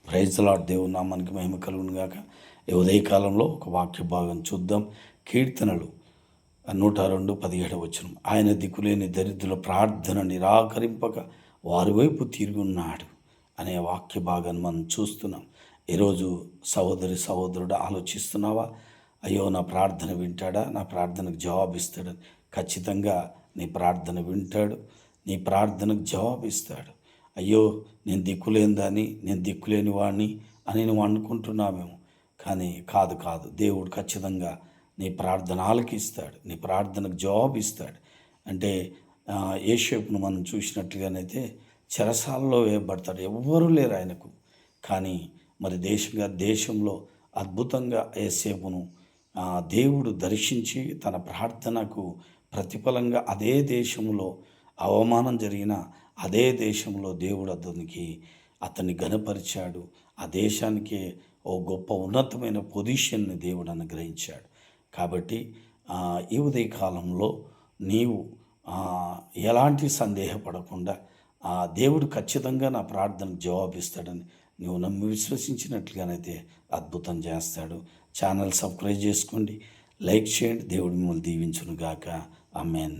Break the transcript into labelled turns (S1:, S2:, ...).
S1: Praise the lord. దేవుని నామానికి మహిమ కలుగును గాక. ఈ ఉదయకాలంలో ఒక వాక్య భాగం చూద్దాం. కీర్తనలు 102:17 ఆయన దిక్కులేని దరిద్రుల ప్రార్థన నిరాకరింపక వారి వైపు తిరుగున్నాడు అనే వాక్య భాగాన్ని మనం చూస్తున్నాం. ఈరోజు సహోదరుడు ఆలోచిస్తున్నావా? అయ్యో, నా ప్రార్థన వింటాడా, నా ప్రార్థనకు జవాబిస్తాడని? ఖచ్చితంగా నీ ప్రార్థన వింటాడు, నీ ప్రార్థనకు జవాబిస్తాడు. అయ్యో, నేను దిక్కులేనిదాన్ని, నేను దిక్కులేని వాడిని అని నువ్వు అనుకుంటున్నావేమో. కానీ కాదు, దేవుడు ఖచ్చితంగా నీ ప్రార్థన ఆలకిస్తాడు, నీ ప్రార్థనకు జవాబిస్తాడు. అంటే యోసేపును మనం చూసినట్లుగానైతే చెరసాలలో వేయబడతాడు, ఎవ్వరూ లేరు ఆయనకు. కానీ మరి దేశంలో అద్భుతంగా యోసేపును దేవుడు దర్శించి తన ప్రార్థనకు ప్రతిఫలంగా అదే దేశంలో అవమానం జరిగిన అదే దేశంలో దేవుడు అతన్ని ఘనపరిచాడు. ఆ దేశానికి ఓ గొప్ప ఉన్నతమైన పొజిషన్ని దేవుడు అనుగ్రహించాడు. కాబట్టి ఈ ఉదయకాలంలో నీవు ఎలాంటి సందేహపడకుండా దేవుడు ఖచ్చితంగా నా ప్రార్థనకు జవాబిస్తాడని నువ్వు నమ్మి విశ్వసించినట్లుగానైతే అద్భుతం చేస్తాడు. ఛానల్ సబ్స్క్రైబ్ చేసుకోండి, లైక్ చేయండి. దేవుడు మిమ్మల్ని దీవించును గాక. ఆమేన్.